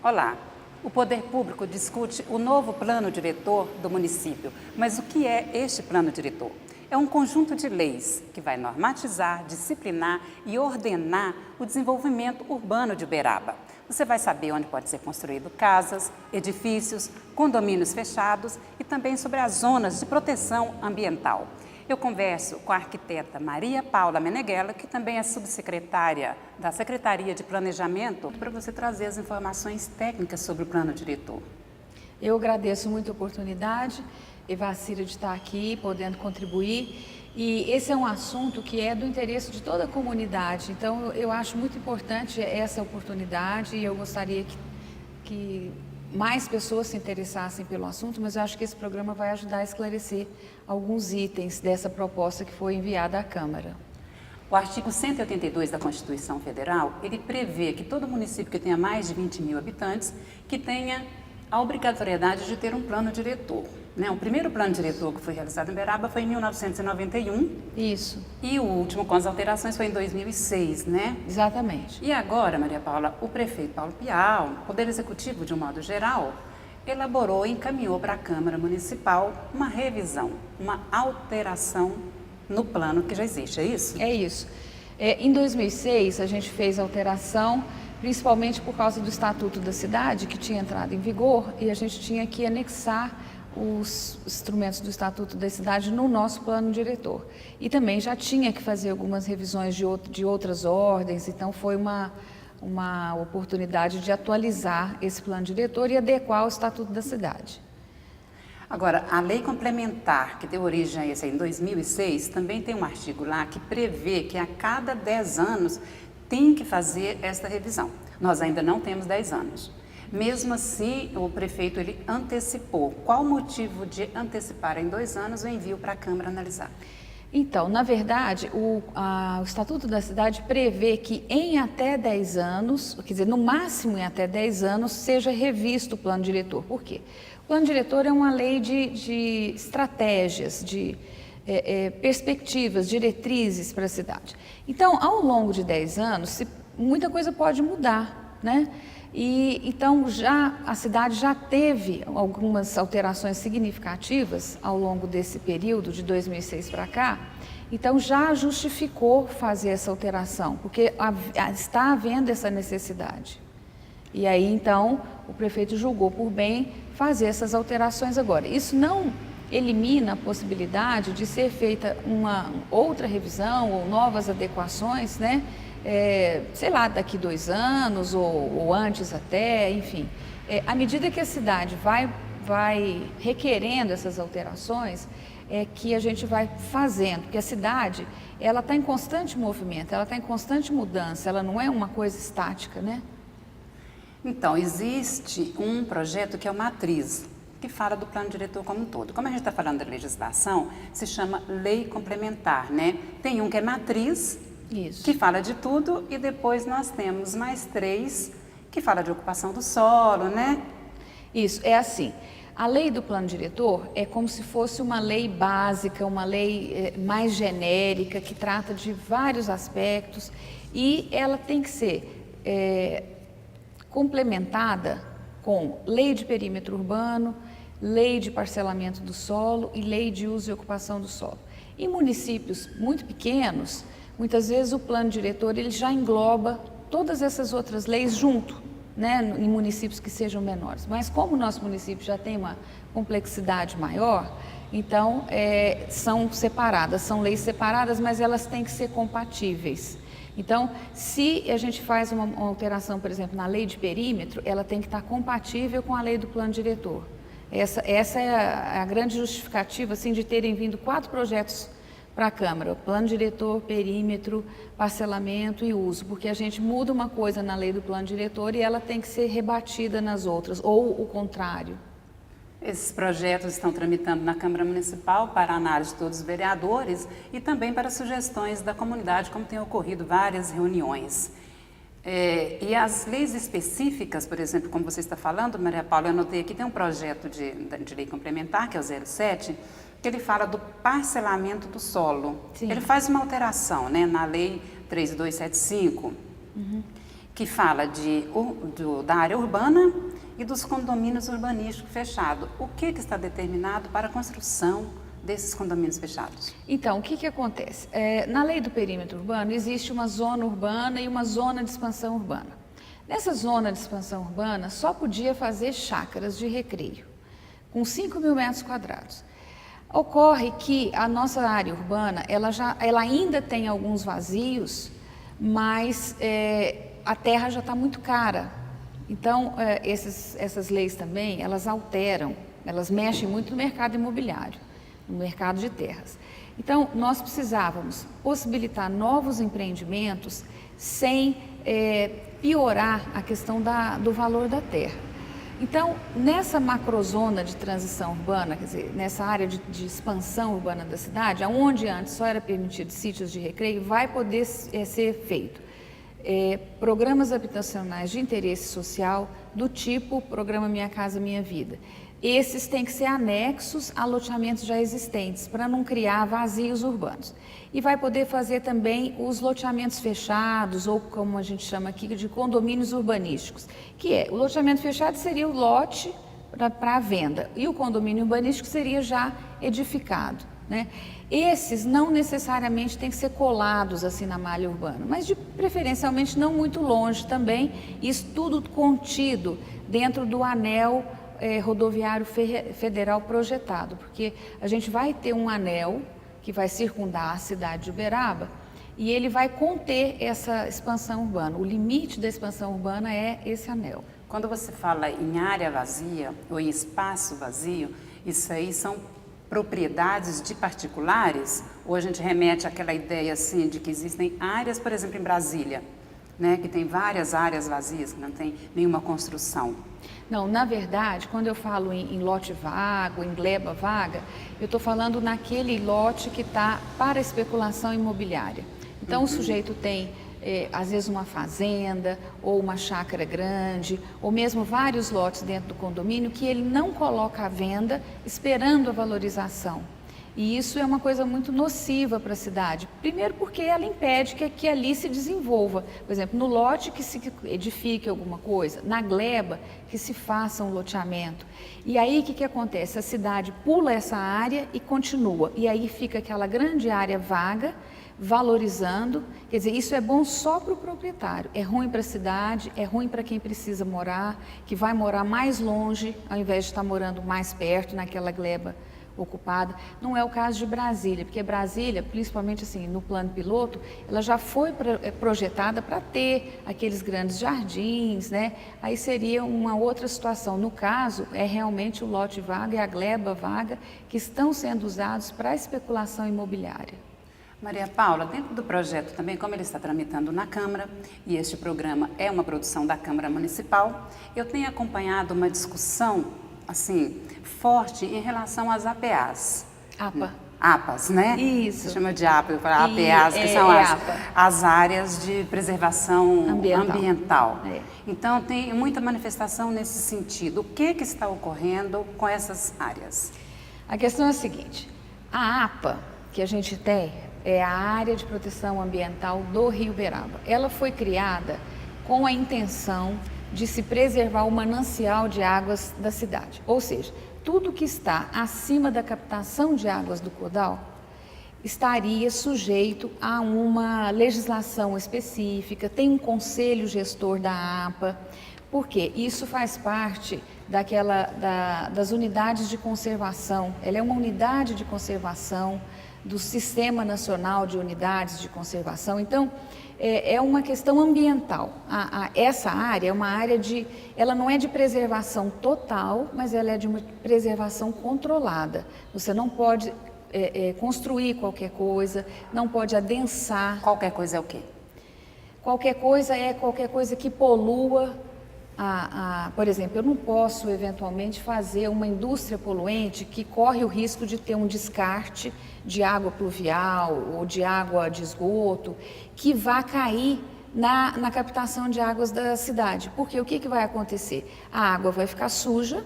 Olá, o Poder Público discute o novo plano diretor do município. Mas o que é este plano diretor? É um conjunto de leis que vai normatizar, disciplinar e ordenar o desenvolvimento urbano de Uberaba. Você vai saber onde pode ser construído casas, edifícios, condomínios fechados e também sobre as zonas de proteção ambiental. Eu converso com a arquiteta Maria Paula Meneghella, que também é subsecretária da Secretaria de Planejamento, para você trazer as informações técnicas sobre o plano diretor. Eu agradeço muito a oportunidade, Evacira, de estar aqui, podendo contribuir. E esse é um assunto que é do interesse de toda a comunidade. Então, eu acho muito importante essa oportunidade e eu gostaria que mais pessoas se interessassem pelo assunto, mas eu acho que esse programa vai ajudar a esclarecer alguns itens dessa proposta que foi enviada à Câmara. O artigo 182 da Constituição Federal, ele prevê que todo município que tenha mais de 20 mil habitantes, que tenha a obrigatoriedade de ter um plano diretor. O primeiro plano diretor que foi realizado em Uberaba foi em 1991. Isso. E o último, com as alterações, foi em 2006, né? Exatamente. E agora, Maria Paula, o prefeito Paulo Pial, o Poder Executivo, de um modo geral, elaborou e encaminhou para a Câmara Municipal uma revisão, uma alteração no plano que já existe, é isso? É isso. Em 2006, a gente fez alteração, principalmente por causa do Estatuto da Cidade, que tinha entrado em vigor, e a gente tinha que anexar os instrumentos do Estatuto da Cidade no nosso plano diretor. E também já tinha que fazer algumas revisões de outras ordens, então foi uma oportunidade de atualizar esse plano diretor e adequar ao Estatuto da Cidade. Agora, a lei complementar, que deu origem a esse aí, em 2006, também tem um artigo lá que prevê que a cada 10 anos tem que fazer esta revisão. Nós ainda não temos 10 anos. Mesmo assim, o prefeito ele antecipou. Qual o motivo de antecipar em 2 anos o envio para a Câmara analisar? Então, na verdade, o Estatuto da Cidade prevê que em até 10 anos, quer dizer, no máximo em até 10 anos, seja revisto o plano diretor. Por quê? O plano diretor é uma lei de estratégias, de perspectivas, diretrizes para a cidade. Então, ao longo de 10 anos, muita coisa pode mudar, né? Então, a cidade já teve algumas alterações significativas ao longo desse período, de 2006 para cá, então já justificou fazer essa alteração, porque está havendo essa necessidade. E aí, então, o prefeito julgou por bem fazer essas alterações agora. Isso não elimina a possibilidade de ser feita uma outra revisão ou novas adequações, né? Sei lá, daqui 2 anos ou antes até, enfim. À medida que a cidade vai requerendo essas alterações, é que a gente vai fazendo, porque a cidade, ela está em constante movimento, ela está em constante mudança, ela não é uma coisa estática, né? Então, existe um projeto que é o Matriz, que fala do plano diretor como um todo. Como a gente está falando da legislação, se chama lei complementar, né? Tem um que é Matriz, Isso. que fala de tudo, e depois nós temos mais 3 que fala de ocupação do solo, né? Isso, é assim. A lei do plano diretor é como se fosse uma lei básica, uma lei mais genérica, que trata de vários aspectos e ela tem que ser complementada com lei de perímetro urbano, lei de parcelamento do solo e lei de uso e ocupação do solo. Em municípios muito pequenos, muitas vezes o plano diretor ele já engloba todas essas outras leis junto, né, em municípios que sejam menores. Mas como o nosso município já tem uma complexidade maior, então são separadas, são leis separadas, mas elas têm que ser compatíveis. Então, se a gente faz uma alteração, por exemplo, na lei de perímetro, ela tem que estar compatível com a lei do plano diretor. Essa é a grande justificativa assim, de terem vindo 4 projetos para a Câmara, plano diretor, perímetro, parcelamento e uso, porque a gente muda uma coisa na lei do plano diretor e ela tem que ser rebatida nas outras, ou o contrário. Esses projetos estão tramitando na Câmara Municipal para análise de todos os vereadores e também para sugestões da comunidade, como tem ocorrido várias reuniões. E as leis específicas, por exemplo, como você está falando, Maria Paula, eu anotei aqui, tem um projeto de lei complementar, que é o 07, que ele fala do parcelamento do solo. Sim. Ele faz uma alteração, né, na lei 3275. que fala da área urbana e dos condomínios urbanísticos fechados. O que está determinado para a construção desses condomínios fechados? Então, o que acontece? Na lei do perímetro urbano existe uma zona urbana e uma zona de expansão urbana. Nessa zona de expansão urbana só podia fazer chácaras de recreio, com 5.000 metros quadrados. Ocorre que a nossa área urbana, ela ainda tem alguns vazios, mas a terra já está muito cara. Então, essas leis também, elas alteram, elas mexem muito no mercado imobiliário, no mercado de terras. Então, nós precisávamos possibilitar novos empreendimentos sem piorar a questão do valor da terra. Então, nessa macrozona de transição urbana, quer dizer, nessa área de expansão urbana da cidade, onde antes só era permitido sítios de recreio, vai poder ser feito programas habitacionais de interesse social do tipo Programa Minha Casa Minha Vida. Esses têm que ser anexos a loteamentos já existentes, para não criar vazios urbanos. E vai poder fazer também os loteamentos fechados, ou como a gente chama aqui, de condomínios urbanísticos, que o loteamento fechado seria o lote para a venda, e o condomínio urbanístico seria já edificado, né? Esses não necessariamente têm que ser colados assim na malha urbana, mas preferencialmente não muito longe também, isso tudo contido dentro do anel rodoviário federal projetado, porque a gente vai ter um anel que vai circundar a cidade de Uberaba e ele vai conter essa expansão urbana. O limite da expansão urbana é esse anel. Quando você fala em área vazia ou em espaço vazio, isso aí são propriedades de particulares? Ou a gente remete àquela ideia assim de que existem áreas, por exemplo, em Brasília, né, que tem várias áreas vazias, que não tem nenhuma construção? Não, na verdade, quando eu falo em lote vago, em gleba vaga, eu estou falando naquele lote que está para especulação imobiliária. Então, o sujeito tem, às vezes, uma fazenda, ou uma chácara grande, ou mesmo vários lotes dentro do condomínio que ele não coloca à venda esperando a valorização. E isso é uma coisa muito nociva para a cidade. Primeiro porque ela impede que ali se desenvolva. Por exemplo, no lote que se edifique alguma coisa, na gleba que se faça um loteamento. E aí o que acontece? A cidade pula essa área e continua. E aí fica aquela grande área vaga, valorizando. Quer dizer, isso é bom só para o proprietário. É ruim para a cidade, é ruim para quem precisa morar, que vai morar mais longe, ao invés de estar morando mais perto, naquela gleba ocupada. Não é o caso de Brasília, porque Brasília, principalmente assim, no plano piloto, ela já foi projetada para ter aqueles grandes jardins, né? Aí seria uma outra situação. No caso, é realmente o lote vaga e a gleba vaga que estão sendo usados para especulação imobiliária. Maria Paula, dentro do projeto também, como ele está tramitando na Câmara, e este programa é uma produção da Câmara Municipal, eu tenho acompanhado uma discussão assim, forte em relação às APAs. APAs, né? Isso. Você chama de APA, eu falo APAs, que são as áreas de preservação ambiental. Então, tem muita manifestação nesse sentido. O que está ocorrendo com essas áreas? A questão é a seguinte, a APA que a gente tem é a Área de Proteção Ambiental do Rio Uberaba. Ela foi criada com a intenção de se preservar o manancial de águas da cidade. Ou seja, tudo que está acima da captação de águas do Codal estaria sujeito a uma legislação específica, tem um conselho gestor da APA, porque isso faz parte das unidades de conservação. Ela é uma unidade de conservação do Sistema Nacional de Unidades de Conservação. Então, é uma questão ambiental. Essa área é uma área ela não é de preservação total, mas ela é de uma preservação controlada. Você não pode construir qualquer coisa, não pode adensar. Qualquer coisa é o quê? Qualquer coisa é qualquer coisa que polua. Por exemplo, eu não posso eventualmente fazer uma indústria poluente que corre o risco de ter um descarte de água pluvial ou de água de esgoto que vá cair na captação de águas da cidade. Porque o que vai acontecer? A água vai ficar suja,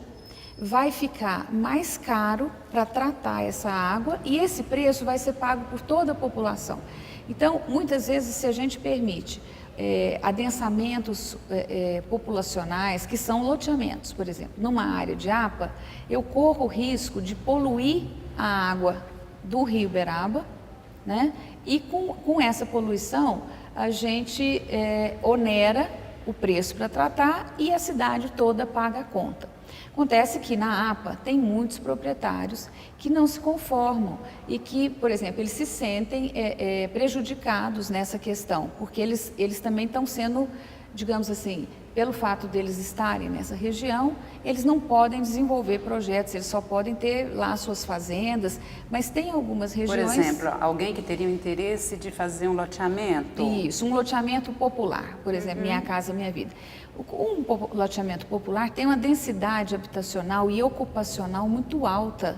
vai ficar mais caro para tratar essa água e esse preço vai ser pago por toda a população. Então, muitas vezes, se a gente permite adensamentos populacionais, que são loteamentos, por exemplo. Numa área de APA, eu corro o risco de poluir a água do Rio Uberaba, né? E com essa poluição, a gente onera o preço para tratar e a cidade toda paga a conta. Acontece que na APA tem muitos proprietários que não se conformam e que, por exemplo, eles se sentem prejudicados nessa questão, porque eles também estão sendo, digamos assim, pelo fato deles estarem nessa região, eles não podem desenvolver projetos, eles só podem ter lá suas fazendas, mas tem algumas regiões... Por exemplo, alguém que teria o interesse de fazer um loteamento? Isso, um loteamento popular, por exemplo, Minha Casa Minha Vida. Um loteamento popular tem uma densidade habitacional e ocupacional muito alta.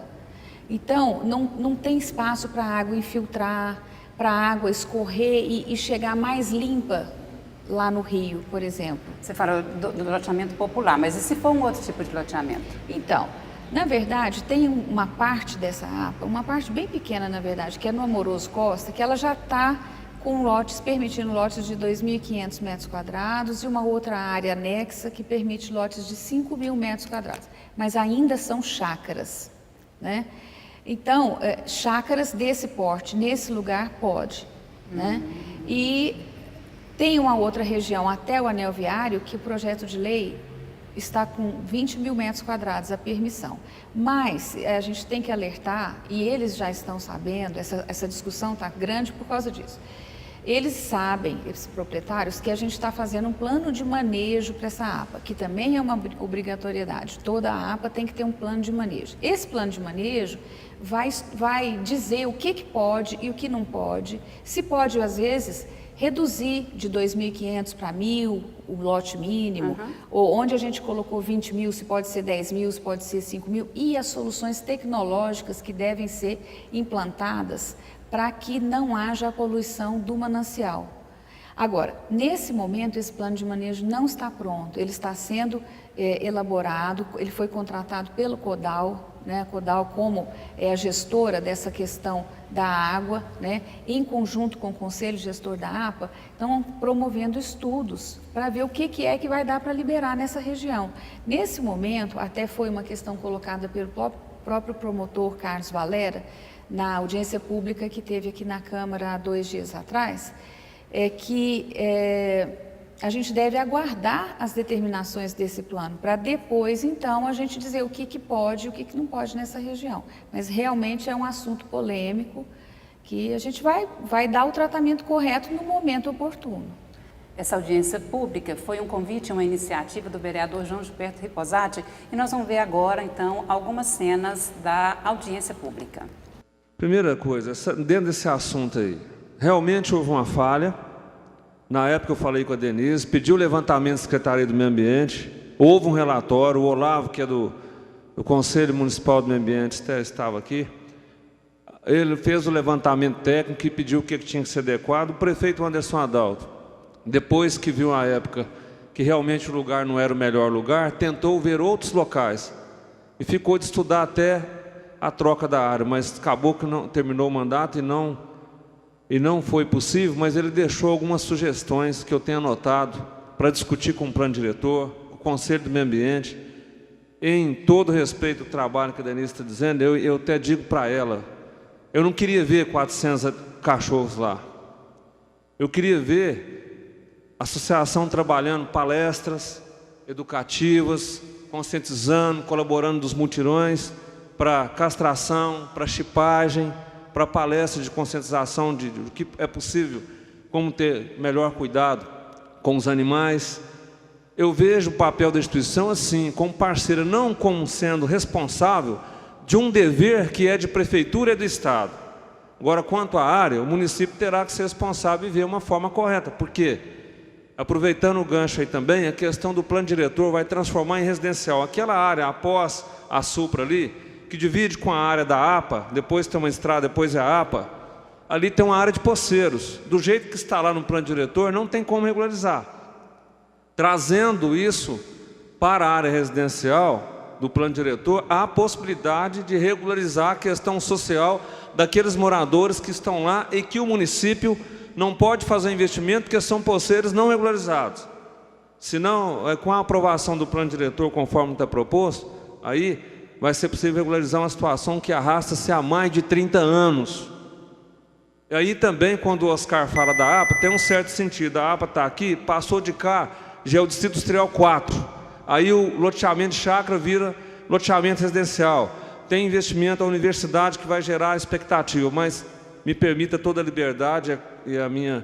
Então, não tem espaço para a água infiltrar, para a água escorrer e chegar mais limpa lá no rio, por exemplo. Você falou do loteamento popular, mas e se for um outro tipo de loteamento? Então, na verdade, tem uma parte dessa APA, uma parte bem pequena, na verdade, que é no Amoroso Costa, que ela já está com lotes, permitindo lotes de 2.500 metros quadrados e uma outra área anexa que permite lotes de 5.000 metros quadrados, mas ainda são chácaras, né? Então, chácaras desse porte, nesse lugar, pode, né? E tem uma outra região, até o anel viário, que o projeto de lei está com 20.000 metros quadrados a permissão. Mas a gente tem que alertar, e eles já estão sabendo, essa discussão está grande por causa disso. Eles sabem, esses proprietários, que a gente está fazendo um plano de manejo para essa APA, que também é uma obrigatoriedade. Toda a APA tem que ter um plano de manejo. Esse plano de manejo vai dizer o que pode e o que não pode. Se pode, às vezes, reduzir de 2.500 para 1.000, o lote mínimo, ou onde a gente colocou 20.000, se pode ser 10.000, se pode ser 5.000, e as soluções tecnológicas que devem ser implantadas para que não haja a poluição do manancial. Agora, nesse momento, esse plano de manejo não está pronto, ele está sendo elaborado, ele foi contratado pelo CODAL, né? A CODAL como é a gestora dessa questão da água, né? Em conjunto com o Conselho Gestor da APA, estão promovendo estudos para ver o que é que vai dar para liberar nessa região. Nesse momento, até foi uma questão colocada pelo próprio promotor Carlos Valera, na audiência pública que teve aqui na Câmara há 2 dias atrás, a gente deve aguardar as determinações desse plano, para depois, então, a gente dizer o que pode e o que não pode nessa região. Mas realmente é um assunto polêmico que a gente vai dar o tratamento correto no momento oportuno. Essa audiência pública foi um convite, uma iniciativa do vereador João Gilberto Riposati, e nós vamos ver agora, então, algumas cenas da audiência pública. Primeira coisa, dentro desse assunto aí, realmente houve uma falha. Na época eu falei com a Denise, pedi o levantamento da Secretaria do Meio Ambiente, houve um relatório, o Olavo, que é do Conselho Municipal do Meio Ambiente, estava aqui, ele fez o levantamento técnico e pediu o que tinha que ser adequado. O prefeito Anderson Adalto, depois que viu a época que realmente o lugar não era o melhor lugar, tentou ver outros locais e ficou de estudar até a troca da área, mas acabou que não terminou o mandato e não foi possível, mas ele deixou algumas sugestões que eu tenho anotado para discutir com o plano diretor, com o Conselho do Meio Ambiente, em todo respeito ao trabalho que a Denise está dizendo. Eu até digo para ela, eu não queria ver 400 cachorros lá, eu queria ver a associação trabalhando palestras educativas, conscientizando, colaborando dos mutirões, para castração, para chipagem, para palestras de conscientização do que é possível, como ter melhor cuidado com os animais. Eu vejo o papel da instituição assim, como parceira, não como sendo responsável de um dever que é de prefeitura e do Estado. Agora, quanto à área, o município terá que ser responsável e ver uma forma correta, porque, aproveitando o gancho aí também, a questão do plano diretor vai transformar em residencial. Aquela área após a Supra ali, que divide com a área da APA, depois tem uma estrada, depois é a APA, ali tem uma área de poceiros. Do jeito que está lá no plano diretor, não tem como regularizar. Trazendo isso para a área residencial do plano diretor, há a possibilidade de regularizar a questão social daqueles moradores que estão lá e que o município não pode fazer investimento porque são poceiros não regularizados. Senão, com a aprovação do plano diretor, conforme está proposto, aí vai ser possível regularizar uma situação que arrasta-se há mais de 30 anos. E aí também, quando o Oscar fala da APA, tem um certo sentido. A APA está aqui, passou de cá, já é o Distrito Industrial 4. Aí o loteamento de chácara vira loteamento residencial. Tem investimento à universidade que vai gerar expectativa, mas me permita toda a liberdade e a minha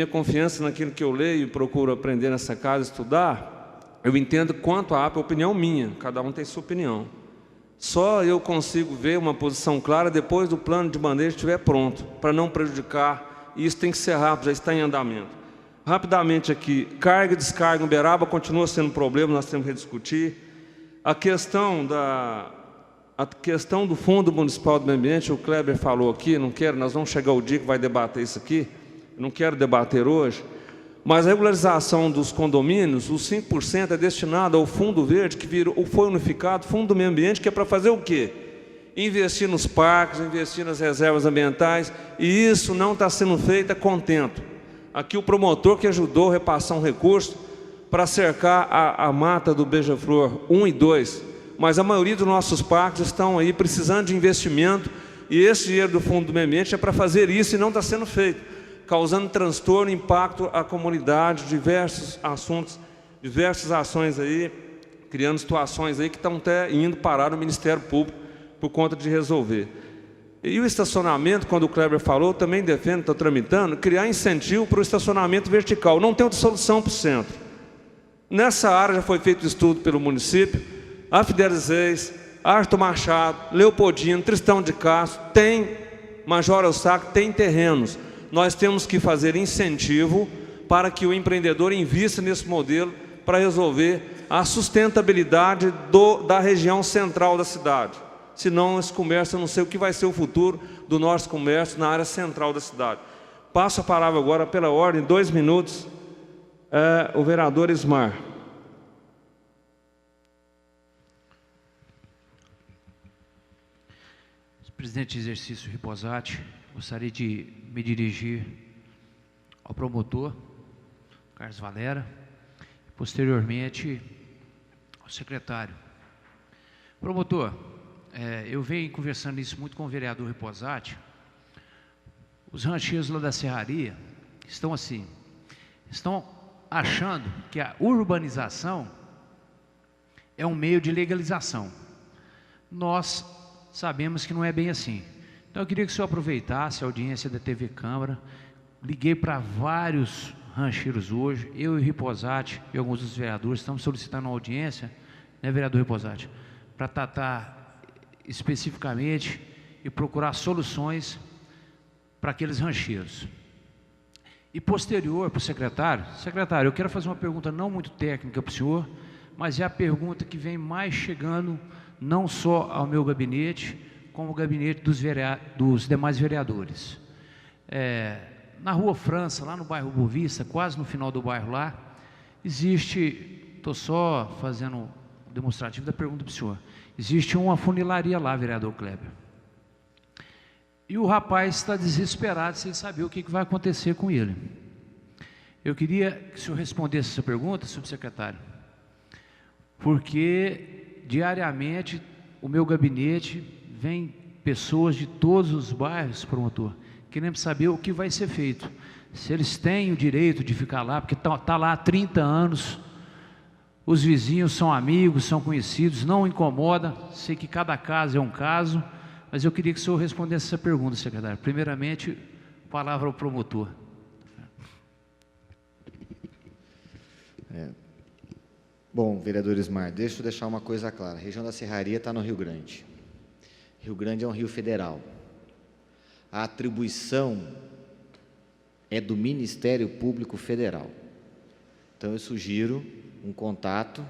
confiança naquilo que eu leio e procuro aprender nessa casa, estudar. Eu entendo quanto à APA, é opinião minha, cada um tem sua opinião. Só eu consigo ver uma posição clara depois do plano de manejo estiver pronto, para não prejudicar, e isso tem que ser rápido, já está em andamento. Rapidamente aqui, carga e descarga em Uberaba continua sendo um problema, nós temos que rediscutir. A questão do Fundo Municipal do Meio Ambiente, o Kleber falou aqui, nós vamos chegar o dia que vai debater isso aqui, eu não quero debater hoje, mas a regularização dos condomínios, os 5% é destinado ao Fundo Verde, que foi unificado, Fundo do Meio Ambiente, que é para fazer o quê? Investir nos parques, investir nas reservas ambientais, e isso não está sendo feito a contento. Aqui o promotor que ajudou a repassar um recurso para cercar a mata do Beija-Flor 1 e 2, mas a maioria dos nossos parques estão aí precisando de investimento, e esse dinheiro do Fundo do Meio Ambiente é para fazer isso e não está sendo feito, causando transtorno, impacto à comunidade, diversos assuntos, diversas ações aí, criando situações aí que estão até indo parar no Ministério Público por conta de resolver. E o estacionamento, quando o Kleber falou, também defendo, estou tramitando, criar incentivo para o estacionamento vertical. Não tem outra solução para o centro. Nessa área já foi feito estudo pelo município, a Fidelizéis, Arthur Machado, Leopoldino, Tristão de Castro, tem, Major Eustáquio, tem terrenos. Nós temos que fazer incentivo para que o empreendedor invista nesse modelo para resolver a sustentabilidade da região central da cidade. Senão esse comércio, eu não sei o que vai ser o futuro do nosso comércio na área central da cidade. Passo a palavra agora, pela ordem, 2 minutos, o vereador Ismar. Presidente de exercício Riposati, gostaria de me dirigir ao promotor, Carlos Valera, e posteriormente ao secretário. Promotor, eu venho conversando isso muito com o vereador Riposati. Os rancheiros lá da Serraria estão assim, estão achando que a urbanização é um meio de legalização. Nós sabemos que não é bem assim. Então eu queria que o senhor aproveitasse a audiência da TV Câmara. Liguei para vários rancheiros hoje, eu e o Riposati e alguns dos vereadores estamos solicitando uma audiência, né, vereador Riposati, para tratar especificamente e procurar soluções para aqueles rancheiros. E posterior para o secretário, eu quero fazer uma pergunta não muito técnica para o senhor, mas é a pergunta que vem mais chegando não só ao meu gabinete, como ao gabinete dos demais vereadores. Na Rua França, lá no bairro Boa Vista, quase no final do bairro lá, existe, estou só fazendo um demonstrativo da pergunta para o senhor, existe uma funilaria lá, vereador Kleber. E o rapaz está desesperado sem saber o que vai acontecer com ele. Eu queria que o senhor respondesse essa pergunta, subsecretário, porque diariamente o meu gabinete vem pessoas de todos os bairros, promotor, querendo saber o que vai ser feito. Se eles têm o direito de ficar lá, porque está lá há 30 anos, os vizinhos são amigos, são conhecidos, não incomoda, sei que cada caso é um caso, mas eu queria que o senhor respondesse essa pergunta, secretário. Primeiramente, palavra ao promotor. Bom, vereador Ismar, deixa eu deixar uma coisa clara. A região da Serraria está no Rio Grande. Rio Grande é um rio federal. A atribuição é do Ministério Público Federal. Então, eu sugiro um contato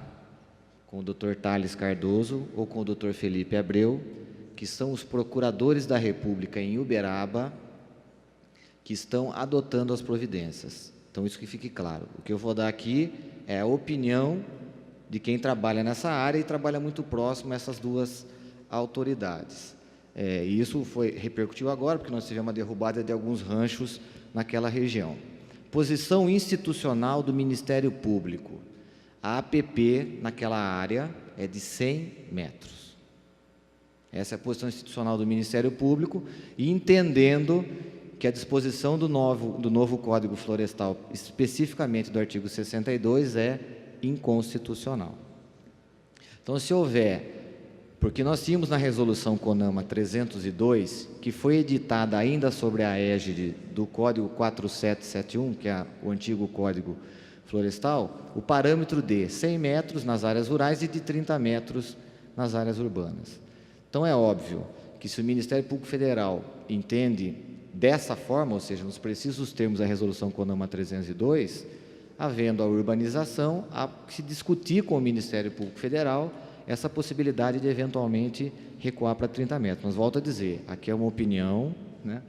com o Dr. Thales Cardoso ou com o Dr. Felipe Abreu, que são os procuradores da República em Uberaba, que estão adotando as providências. Então, isso que fique claro. O que eu vou dar aqui é a opinião de quem trabalha nessa área e trabalha muito próximo a essas duas autoridades. E isso repercutiu agora, porque nós tivemos uma derrubada de alguns ranchos naquela região. Posição institucional do Ministério Público. A APP naquela área é de 100 metros. Essa é a posição institucional do Ministério Público, e entendendo que a disposição do novo Código Florestal, especificamente do artigo 62, é inconstitucional. Então, se houver, porque nós tínhamos na resolução CONAMA 302, que foi editada ainda sobre a égide do Código 4771, que é o antigo Código Florestal, o parâmetro de 100 metros nas áreas rurais e de 30 metros nas áreas urbanas. Então, é óbvio que se o Ministério Público Federal entende dessa forma, ou seja, nos precisos termos da resolução CONAMA 302, havendo a urbanização, há que se discutir com o Ministério Público Federal essa possibilidade de eventualmente recuar para 30 metros. Mas volto a dizer, aqui é uma opinião, né,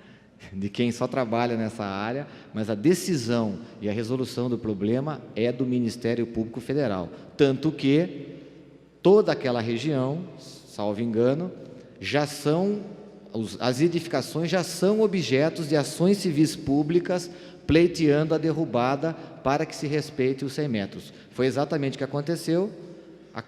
de quem só trabalha nessa área, mas a decisão e a resolução do problema é do Ministério Público Federal. Tanto que toda aquela região, salvo engano, as edificações já são objetos de ações civis públicas pleiteando a derrubada para que se respeite os 100 metros. Foi exatamente o que aconteceu há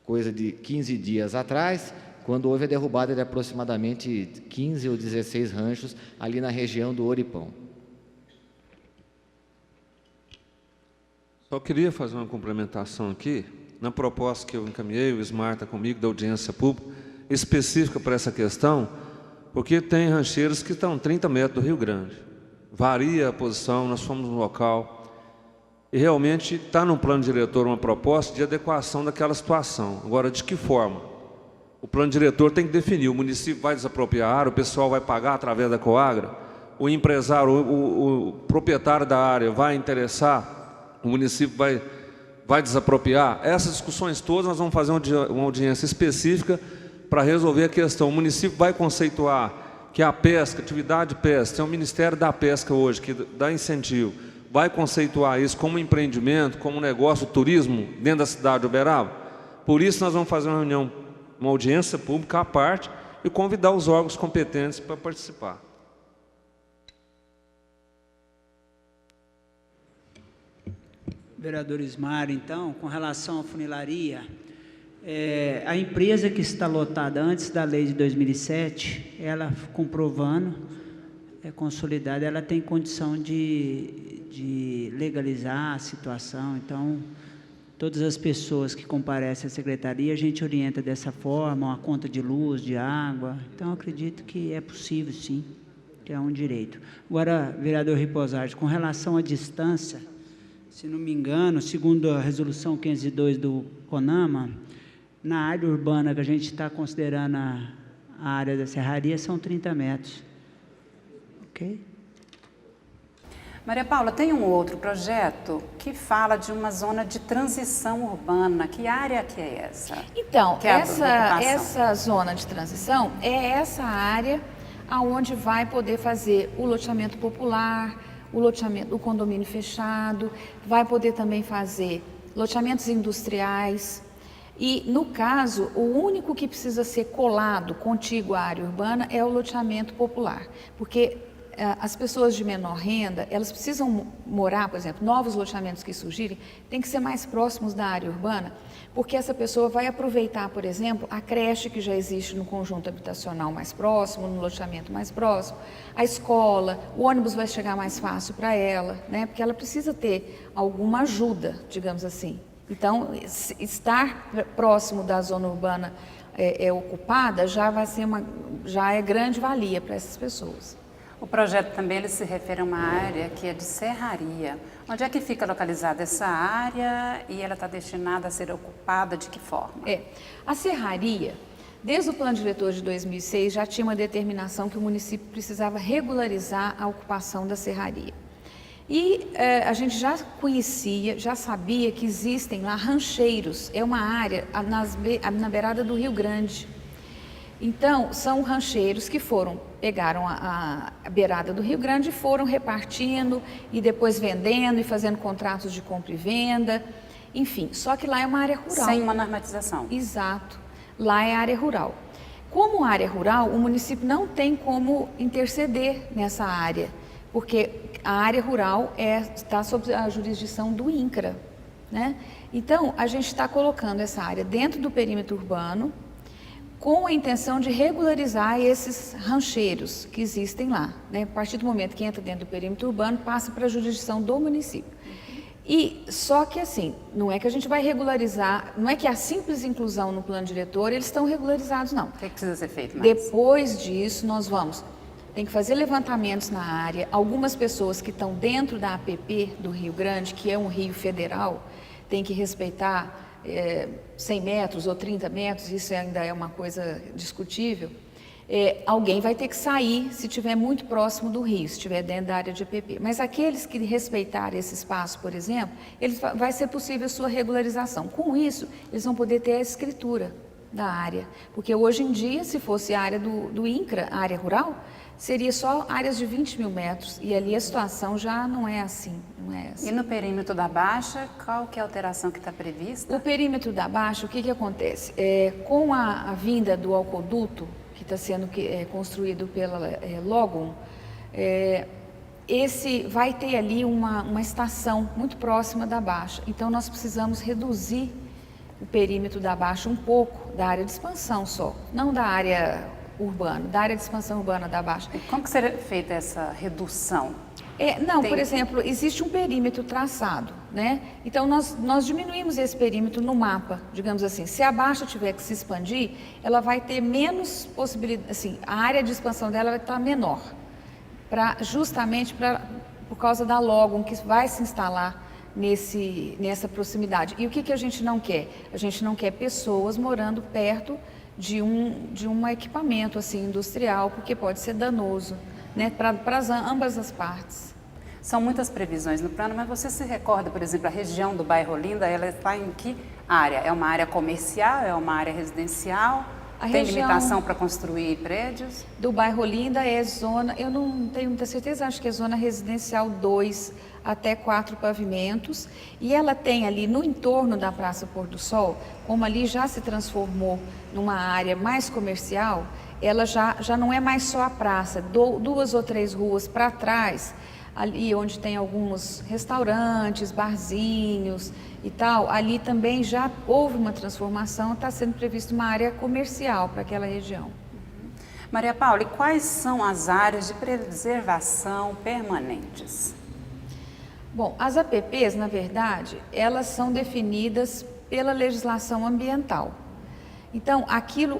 coisa de 15 dias atrás, quando houve a derrubada de aproximadamente 15 ou 16 ranchos ali na região do Oripão. Só queria fazer uma complementação aqui, na proposta que eu encaminhei, o Ismar está comigo, da audiência pública, específica para essa questão, porque tem rancheiros que estão 30 metros do Rio Grande. Varia a posição, nós fomos no local, e realmente está no plano diretor uma proposta de adequação daquela situação. Agora, de que forma? O plano diretor tem que definir, o município vai desapropriar a área, o pessoal vai pagar através da Coagra, o empresário, o proprietário da área vai interessar, o município vai desapropriar. Essas discussões todas nós vamos fazer uma audiência específica para resolver a questão. O município vai conceituar que a pesca, atividade de pesca, tem o Ministério da Pesca hoje, que dá incentivo, vai conceituar isso como empreendimento, como negócio, turismo, dentro da cidade de Uberaba. Por isso nós vamos fazer uma reunião, uma audiência pública à parte e convidar os órgãos competentes para participar. Vereador Ismar, então, com relação à funilaria, a empresa que está lotada antes da lei de 2007, ela comprovando, consolidada, ela tem condição de legalizar a situação. Então, todas as pessoas que comparecem à secretaria, a gente orienta dessa forma, uma conta de luz, de água. Então, acredito que é possível, sim, que é um direito. Agora, vereador Riposardi, com relação à distância, se não me engano, segundo a resolução 502 do CONAMA, na área urbana que a gente está considerando a área da serraria, são 30 metros. Ok? Maria Paula, tem um outro projeto que fala de uma zona de transição urbana. Que área que é essa? Então, que é essa zona de transição é essa área aonde vai poder fazer o loteamento popular, o loteamento, o condomínio fechado, vai poder também fazer loteamentos industriais. E, no caso, o único que precisa ser colado, contíguo à área urbana, é o loteamento popular. Porque as pessoas de menor renda, elas precisam morar, por exemplo, novos loteamentos que surgirem, tem que ser mais próximos da área urbana, porque essa pessoa vai aproveitar, por exemplo, a creche que já existe no conjunto habitacional mais próximo, no loteamento mais próximo, a escola, o ônibus vai chegar mais fácil para ela, né? Porque ela precisa ter alguma ajuda, digamos assim. Então, estar próximo da zona urbana ocupada já é grande valia para essas pessoas. O projeto também ele se refere a uma área que é de serraria. Onde é que fica localizada essa área e ela está destinada a ser ocupada de que forma? A serraria, desde o plano diretor de 2006, já tinha uma determinação que o município precisava regularizar a ocupação da serraria. E a gente já conhecia, já sabia que existem lá rancheiros, é uma área na beirada do Rio Grande. Então, são rancheiros que pegaram a beirada do Rio Grande e foram repartindo e depois vendendo e fazendo contratos de compra e venda, enfim, só que lá é uma área rural. Sem uma normatização. Exato, lá é área rural. Como área rural, o município não tem como interceder nessa área, porque a área rural está sob a jurisdição do INCRA, né? Então, a gente está colocando essa área dentro do perímetro urbano, com a intenção de regularizar esses rancheiros que existem lá, né? A partir do momento que entra dentro do perímetro urbano, passa para a jurisdição do município. E só que assim, não é que a gente vai regularizar, não é que a simples inclusão no plano diretor, eles estão regularizados, não. O que precisa ser feito mais? Depois disso, tem que fazer levantamentos na área. Algumas pessoas que estão dentro da APP do Rio Grande, que é um rio federal, tem que respeitar 100 metros ou 30 metros, isso ainda é uma coisa discutível. Alguém vai ter que sair se estiver muito próximo do rio, se estiver dentro da área de APP. Mas aqueles que respeitarem esse espaço, por exemplo, vai ser possível a sua regularização. Com isso, eles vão poder ter a escritura da área. Porque hoje em dia, se fosse a área do INCRA, a área rural, seria só áreas de 20 mil metros. E ali a situação já não é assim. E no perímetro da Baixa, qual que é a alteração que está prevista? O perímetro da Baixa, o que acontece? Com a vinda do alcoduto, que está sendo construído pela Logum, esse vai ter ali uma estação muito próxima da Baixa. Então, nós precisamos reduzir o perímetro da Baixa um pouco, da área de expansão só, não da área urbana, da área de expansão urbana da Baixa. E como que será feita essa redução? Por exemplo, existe um perímetro traçado, né? Então, nós diminuímos esse perímetro no mapa, digamos assim. Se a Baixa tiver que se expandir, ela vai ter menos possibilidade, assim, a área de expansão dela vai estar menor, justamente por causa da Logum, que vai se instalar nessa proximidade. E o que a gente não quer? A gente não quer pessoas morando perto de um equipamento assim, industrial, porque pode ser danoso, né, para ambas as partes. São muitas previsões no plano, mas você se recorda, por exemplo, a região do bairro Olinda, ela está em que área? É uma área comercial? É uma área residencial? Tem limitação para construir prédios? Do bairro Olinda é zona, eu não tenho muita certeza, acho que é zona residencial 2 até 4 pavimentos, e ela tem ali no entorno da Praça Pôr do Sol, como ali já se transformou numa área mais comercial, ela já não é mais só a praça, 2 ou 3 ruas para trás, ali onde tem alguns restaurantes, barzinhos e tal, ali também já houve uma transformação, está sendo prevista uma área comercial para aquela região. Maria Paula, e quais são as áreas de preservação permanentes? Bom, as APPs, na verdade, elas são definidas pela legislação ambiental. Então,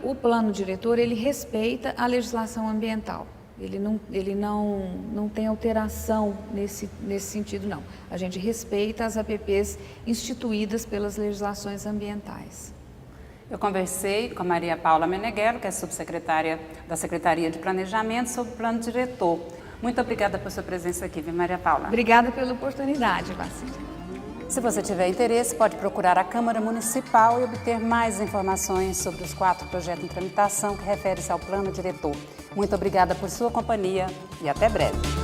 o plano diretor, ele respeita a legislação ambiental. Ele não tem alteração nesse sentido, não. A gente respeita as APPs instituídas pelas legislações ambientais. Eu conversei com a Maria Paula Meneghello, que é subsecretária da Secretaria de Planejamento, sobre o plano diretor. Muito obrigada por sua presença aqui, viu, Maria Paula? Obrigada pela oportunidade, Vacília. Se você tiver interesse, pode procurar a Câmara Municipal e obter mais informações sobre os 4 projetos em tramitação que referem-se ao plano diretor. Muito obrigada por sua companhia e até breve.